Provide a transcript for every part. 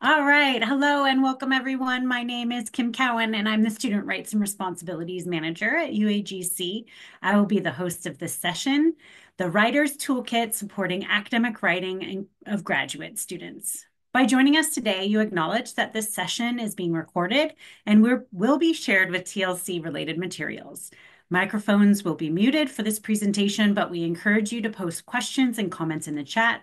All right. Hello and welcome, everyone. My name is Kim Cowan, and I'm the Student Rights and Responsibilities Manager at UAGC. I will be the host of this session, the Writer's Toolkit Supporting Academic Writing of Graduate Students. By joining us today, you acknowledge that this session is being recorded and will be shared with TLC related materials. Microphones will be muted for this presentation, but we encourage you to post questions and comments in the chat.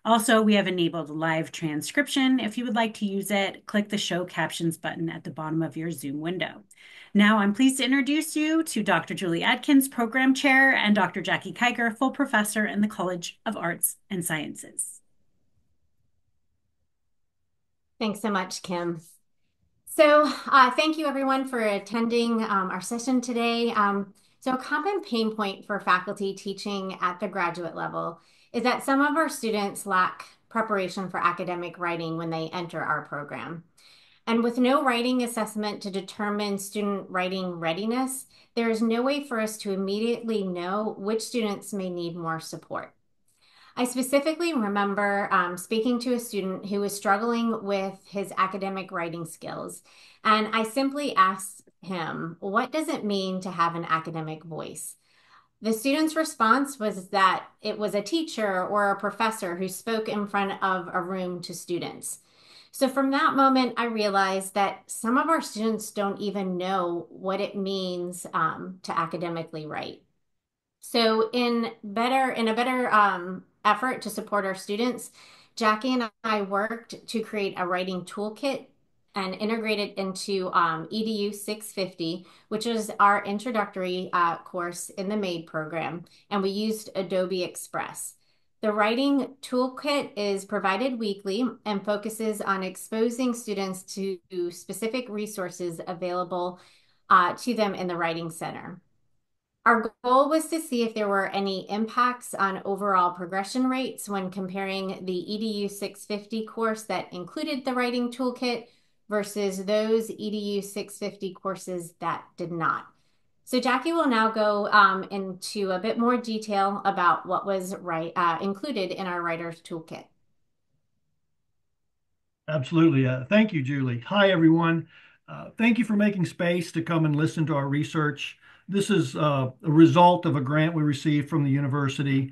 Also, we have enabled live transcription. If you would like to use it, click the Show Captions button at the bottom of your Zoom window. Now, I'm pleased to introduce you to Dr. Julie Adkins, Program Chair, and Dr. Jackie Kiger, Full Professor in the College of Arts and Sciences. Thanks so much, Kim. Thank you everyone for attending our session today. A common pain point for faculty teaching at the graduate level is that some of our students lack preparation for academic writing when they enter our program. And with no writing assessment to determine student writing readiness, there is no way for us to immediately know which students may need more support. I specifically remember speaking to a student who was struggling with his academic writing skills. And I simply asked him, what does it mean to have an academic voice? The student's response was that it was a teacher or a professor who spoke in front of a room to students. So from that moment, I realized that some of our students don't even know what it means to academically write. In a better effort to support our students, Jackie and I worked to create a writing toolkit and integrate it into EDU 650, which is our introductory course in the MAID program, and we used Adobe Express. The writing toolkit is provided weekly and focuses on exposing students to specific resources available to them in the Writing Center. Our goal was to see if there were any impacts on overall progression rates when comparing the EDU 650 course that included the writing toolkit versus those EDU 650 courses that did not. So Jackie will now go into a bit more detail about what was included in our writer's toolkit. Absolutely. Thank you, Julie. Hi, everyone. Thank you for making space to come and listen to our research. This is a result of a grant we received from the university.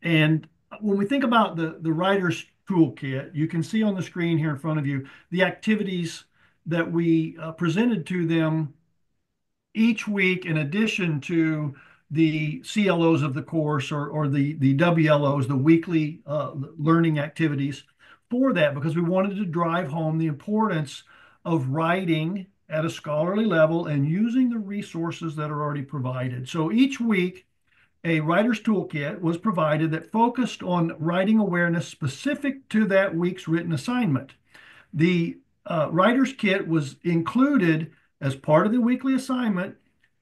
And when we think about the writer's toolkit, you can see on the screen here in front of you the activities that we presented to them each week in addition to the CLOs of the course or the WLOs, the weekly learning activities for that, because we wanted to drive home the importance of writing at a scholarly level and using the resources that are already provided. So each week, a writer's toolkit was provided that focused on writing awareness specific to that week's written assignment. The writer's kit was included as part of the weekly assignment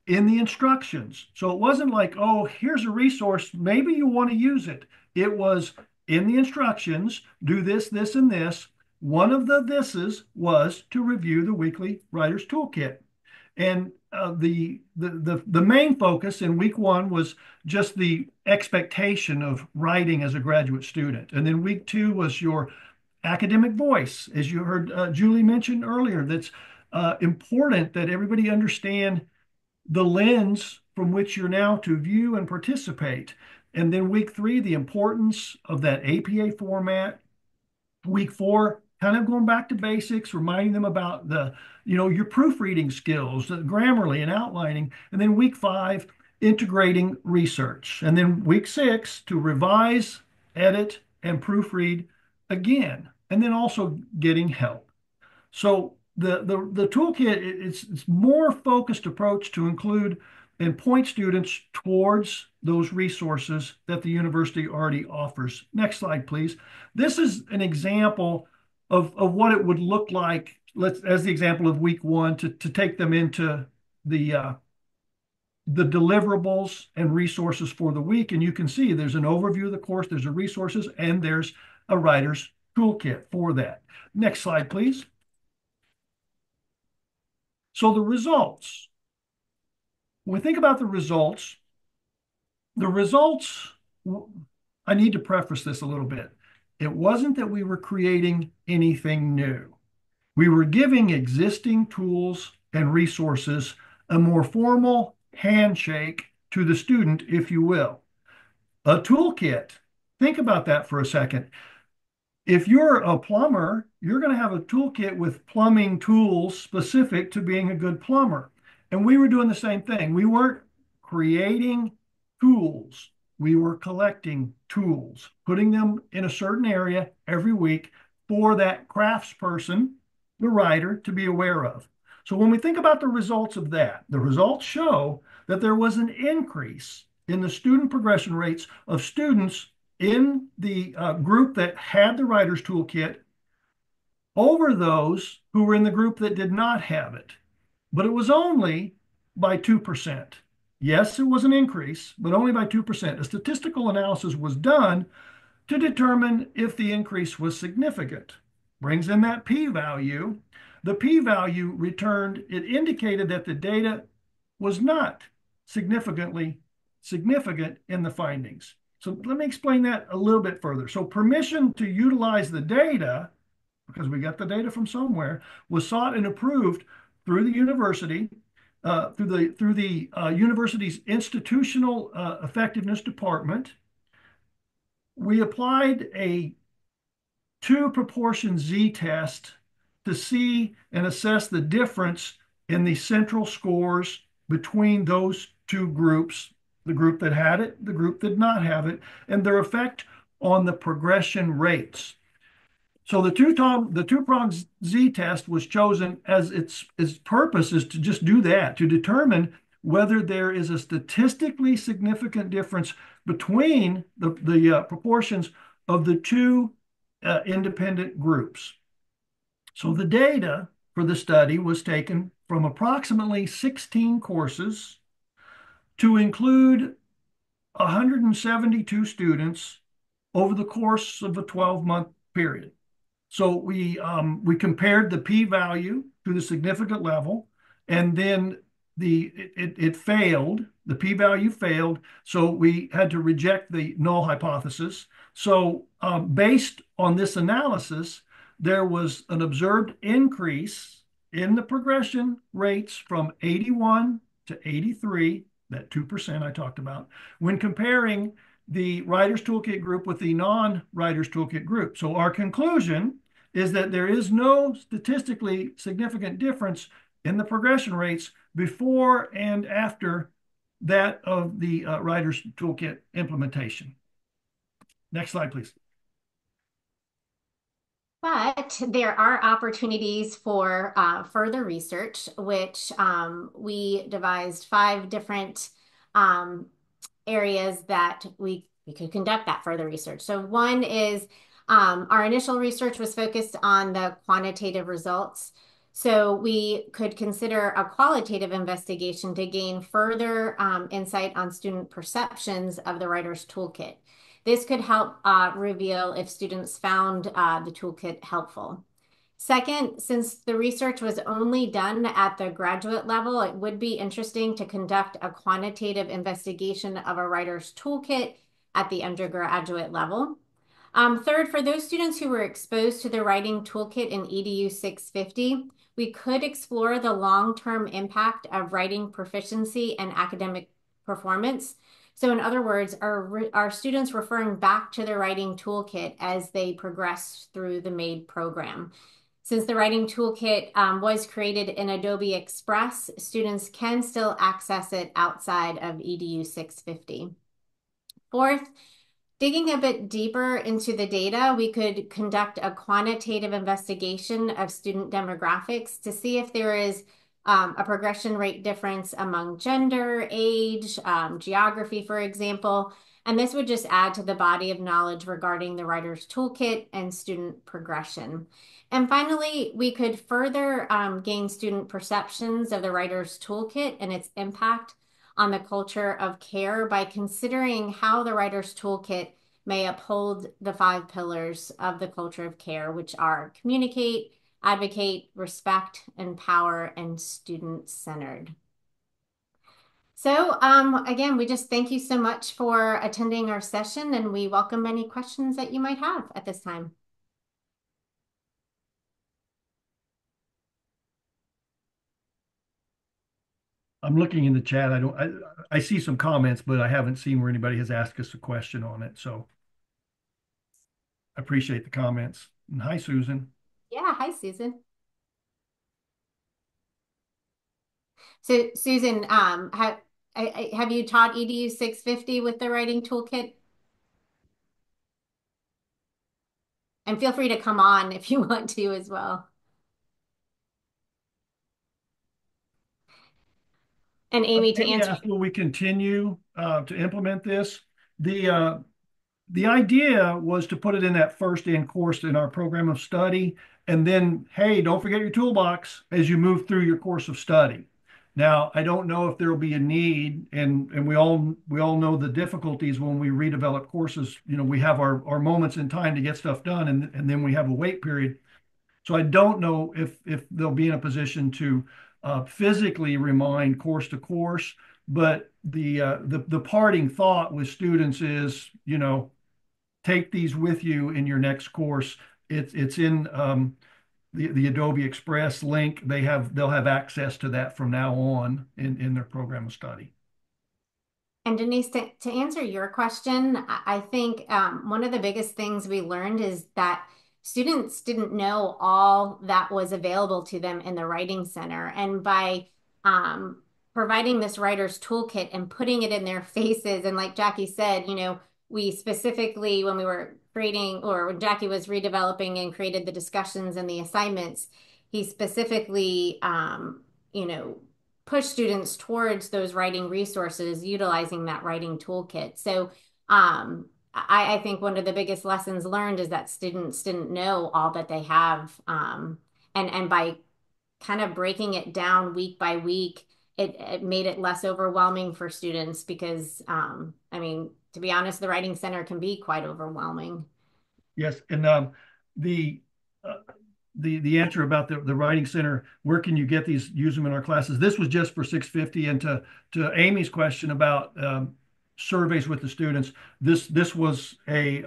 in the instructions. So it wasn't like, oh, here's a resource, maybe you want to use it. It was in the instructions, do this, this, and this. One of the thises was to review the weekly writer's toolkit. And the main focus in week one was just the expectation of writing as a graduate student. And then week two was your academic voice, as you heard Julie mention earlier. That's important that everybody understand the lens from which you're now to view and participate. And then week three, the importance of that APA format. Week four, kind of going back to basics, reminding them about your proofreading skills, Grammarly and outlining. And then week five, integrating research. And then week six, to revise, edit, and proofread again. And then also getting help. So the toolkit, it's more focused approach to include and point students towards those resources that the university already offers. Next slide, please. This is an example of what it would look like, as the example of week one, to take them into the deliverables and resources for the week. And you can see there's an overview of the course, there's a resources, and there's a writer's toolkit for that. Next slide, please. So the results, when we think about the results, I need to preface this a little bit. It wasn't that we were creating anything new. We were giving existing tools and resources a more formal handshake to the student, if you will. A toolkit. Think about that for a second. If you're a plumber, you're going to have a toolkit with plumbing tools specific to being a good plumber. And we were doing the same thing. We weren't creating tools, we were collecting tools, putting them in a certain area every week for that craftsperson, the writer, to be aware of. So when we think about the results of that, the results show that there was an increase in the student progression rates of students in the group that had the writer's toolkit over those who were in the group that did not have it. But it was only by 2%. Yes, it was an increase, but only by 2%. A statistical analysis was done to determine if the increase was significant. Brings in that p-value. The p-value returned, it indicated that the data was not significant in the findings. So let me explain that a little bit further. So permission to utilize the data, because we got the data from somewhere, was sought and approved through the university, through the university's institutional effectiveness department. We applied a 2 proportion z-test to see and assess the difference in the central scores between those two groups, the group that had it, the group that did not have it, and their effect on the progression rates. So the two-pronged z-test was chosen as its purpose is to just do that, to determine whether there is a statistically significant difference between the proportions of the two independent groups. So the data for the study was taken from approximately 16 courses to include 172 students over the course of a 12-month period. So we compared the p-value to the significant level, and then it failed. The p-value failed, so we had to reject the null hypothesis. So based on this analysis, there was an observed increase in the progression rates from 81 to 83, that 2% I talked about, when comparing the Writer's Toolkit group with the non-Writer's Toolkit group. So our conclusion is that there is no statistically significant difference in the progression rates before and after that of the Writer's Toolkit implementation. Next slide, please. But there are opportunities for further research, which we devised 5 different areas that we could conduct that further research. So one is our initial research was focused on the quantitative results. So we could consider a qualitative investigation to gain further insight on student perceptions of the Writer's Toolkit. This could help reveal if students found the toolkit helpful. Second, since the research was only done at the graduate level, it would be interesting to conduct a quantitative investigation of a writer's toolkit at the undergraduate level. Third, for those students who were exposed to the writing toolkit in EDU 650, we could explore the long-term impact of writing proficiency and academic performance. So in other words, are students referring back to the writing toolkit as they progress through the MADE program? Since the writing toolkit was created in Adobe Express, students can still access it outside of EDU 650. Fourth, digging a bit deeper into the data, we could conduct a quantitative investigation of student demographics to see if there is a progression rate difference among gender, age, geography, for example. And this would just add to the body of knowledge regarding the Writer's Toolkit and student progression. And finally, we could further gain student perceptions of the Writer's Toolkit and its impact on the culture of care by considering how the Writer's Toolkit may uphold the 5 pillars of the culture of care, which are communicate, advocate, respect, empower, and student-centered. So, again, we just thank you so much for attending our session, and we welcome any questions that you might have at this time. I'm looking in the chat. I see some comments, but I haven't seen where anybody has asked us a question on it. So I appreciate the comments. And hi, Susan. Yeah, hi, Susan. So, Susan, have you taught EDU 650 with the writing toolkit? And feel free to come on if you want to as well. And Amy, to Amy answer, asked, will we continue to implement this? The the idea was to put it in that first in course in our program of study, and then, hey, don't forget your toolbox as you move through your course of study. Now, I don't know if there will be a need, and we all know the difficulties when we redevelop courses. You know, we have our moments in time to get stuff done, and then we have a wait period. So I don't know if they'll be in a position to physically remind course to course, but the parting thought with students is, you know, take these with you in your next course. It's in the Adobe Express link. They'll have access to that from now on in their program of study. and Denise, to answer your question, I think one of the biggest things we learned is that students didn't know all that was available to them in the Writing Center. And by um, providing this writer's toolkit and putting it in their faces, and like Jackie said, we specifically, when we were creating, or when Jackie was redeveloping and created the discussions and the assignments, he specifically, you know, push students towards those writing resources utilizing that writing toolkit. So I think one of the biggest lessons learned is that students didn't know all that they have. And by kind of breaking it down week by week, it made it less overwhelming for students because, I mean, to be honest, the Writing Center can be quite overwhelming. Yes, and the uh, the answer about the writing center, where can you get these? Use them in our classes. This was just for 650, and to Amy's question about surveys with the students, this was a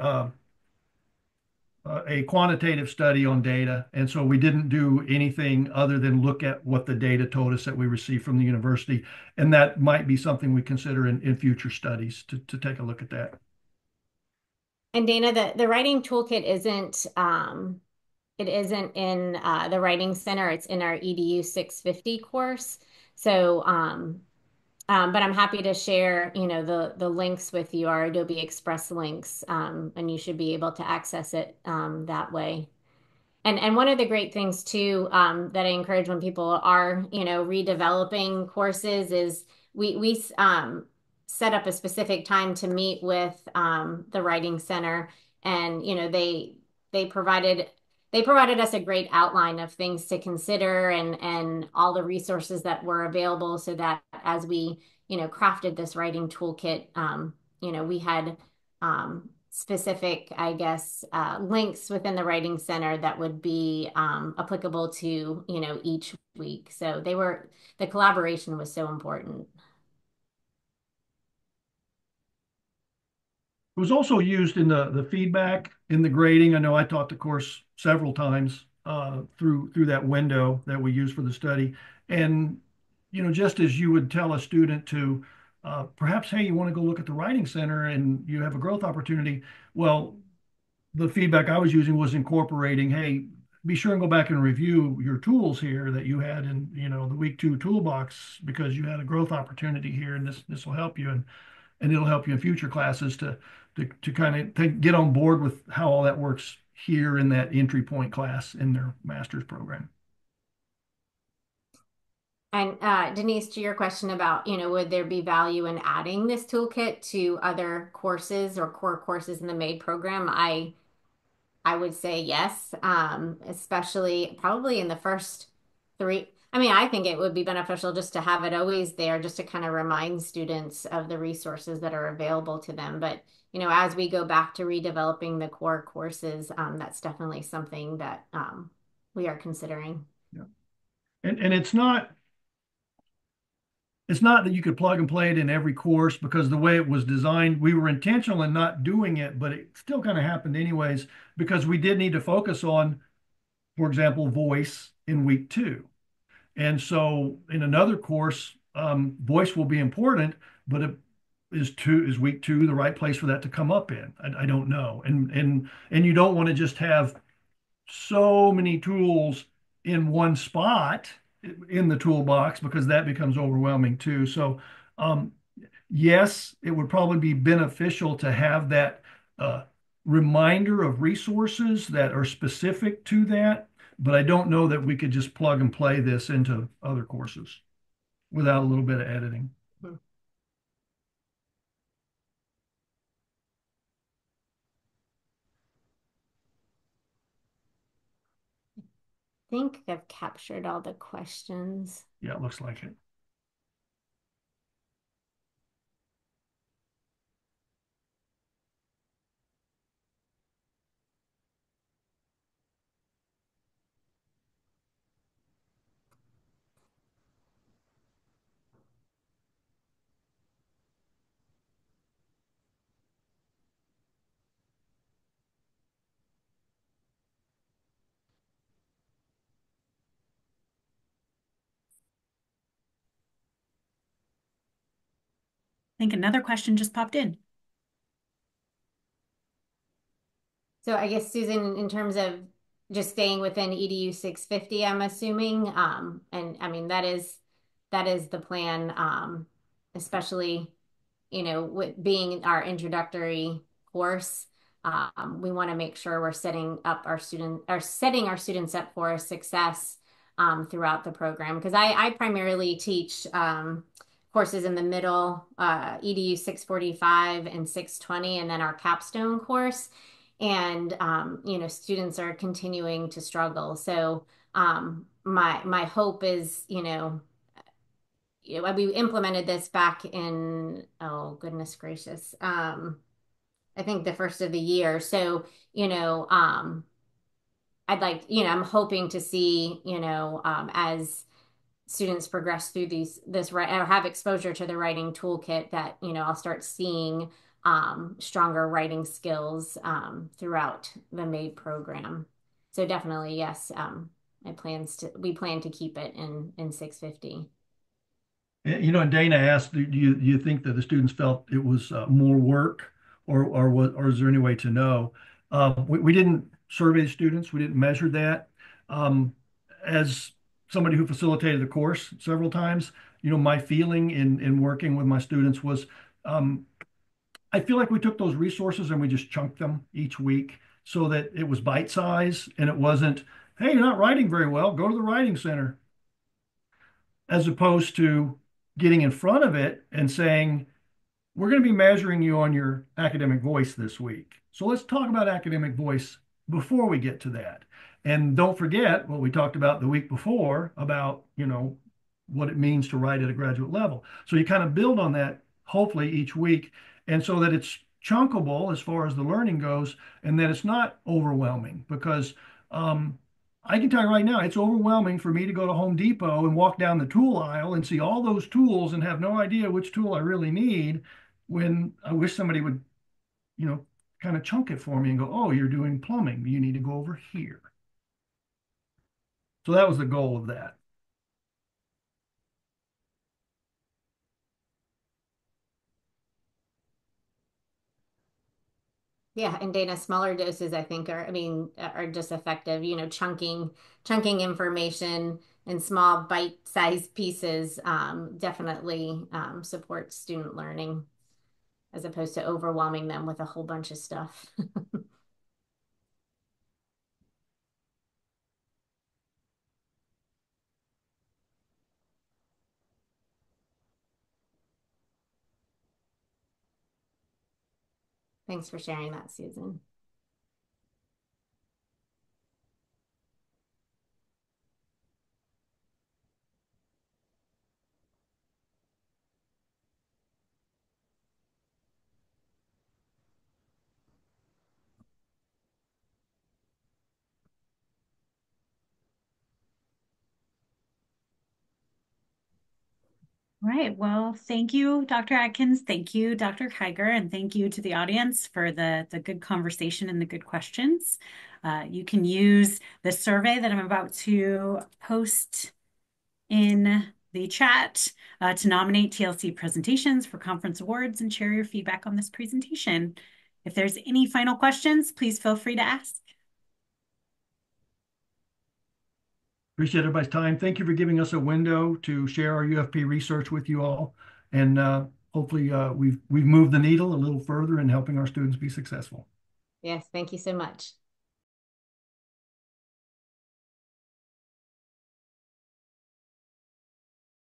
quantitative study on data, and so we didn't do anything other than look at what the data told us that we received from the university, and that might be something we consider in future studies to take a look at that. And Dana, the writing toolkit isn't in the Writing Center. It's in our EDU 650 course. So, but I'm happy to share, the links with you, our Adobe Express links, and you should be able to access it that way. And one of the great things too, that I encourage when people are, redeveloping courses is we set up a specific time to meet with the Writing Center, and they provided they provided us a great outline of things to consider and all the resources that were available, so that as we crafted this writing toolkit, we had specific, I guess, links within the Writing Center that would be applicable to, each week. So the collaboration was so important. It was also used in the feedback in the grading. I know I taught the course several times through that window that we use for the study. And you know, just as you would tell a student to perhaps, hey, you want to go look at the writing center and you have a growth opportunity. Well, the feedback I was using was incorporating, hey, be sure and go back and review your tools here that you had in, you know, the week 2 toolbox because you had a growth opportunity here, and this will help you, and it'll help you in future classes to kind of get on board with how all that works here in that entry point class in their master's program. And Denise, to your question about, would there be value in adding this toolkit to other courses or core courses in the MAID program? I would say yes, especially probably in the first three. I mean, I think it would be beneficial just to have it always there, just to kind of remind students of the resources that are available to them. But, as we go back to redeveloping the core courses, that's definitely something that we are considering. Yeah. And it's not it's not that you could plug and play it in every course because the way it was designed, we were intentional in not doing it, but it still kind of happened anyways because we did need to focus on, for example, voice in week 2. And so in another course, voice will be important, but is week 2 the right place for that to come up in? I don't know. And you don't want to just have so many tools in one spot in the toolbox because that becomes overwhelming too. So um, yes, it would probably be beneficial to have that uh, reminder of resources that are specific to that, but I don't know that we could just plug and play this into other courses without a little bit of editing. Mhm. I think I've captured all the questions. Yeah, it looks like it. I think another question just popped in. So I guess Susan, in terms of just staying within EDU 650, I'm assuming, and I mean that is the plan, especially with being our introductory course. We want to make sure we're setting our students up for success throughout the program because I primarily teach courses in the middle, EDU 645 and 620, and then our capstone course. And students are continuing to struggle. So my hope is, we implemented this back in, oh goodness gracious, I think the first of the year. So, I'd like, I'm hoping to see, as students progress through this or have exposure to the writing toolkit that, I'll start seeing stronger writing skills throughout the MAID program. So definitely, yes, we plan to keep it in 650. And Dana asked, do you think that the students felt it was more work, or is there any way to know? We didn't survey the students. We didn't measure that. Um, as somebody who facilitated the course several times, my feeling in working with my students was, um, I feel like we took those resources and we just chunked them each week so that it was bite size and it wasn't, hey, you're not writing very well, go to the writing center, as opposed to getting in front of it and saying, we're going to be measuring you on your academic voice this week. So let's talk about academic voice before we get to that. And don't forget what we talked about the week before about, what it means to write at a graduate level. So you kind of build on that, hopefully each week, and so that it's chunkable as far as the learning goes, and that it's not overwhelming because I can tell you right now, it's overwhelming for me to go to Home Depot and walk down the tool aisle and see all those tools and have no idea which tool I really need when I wish somebody would, kind of chunk it for me and go, oh, you're doing plumbing. You need to go over here. So that was the goal of that. Yeah, and Dana, smaller doses I think are just effective. Chunking information in small bite-sized pieces definitely supports student learning as opposed to overwhelming them with a whole bunch of stuff. Thanks for sharing that, Susan. All right. Well, thank you, Dr. Atkins. Thank you, Dr. Kiger, and thank you to the audience for the good conversation and the good questions. You can use the survey that I'm about to post in the chat to nominate TLC presentations for conference awards and share your feedback on this presentation. If there's any final questions, please feel free to ask. Appreciate everybody's time. Thank you for giving us a window to share our UFP research with you all. And hopefully we've moved the needle a little further in helping our students be successful. Yes, thank you so much.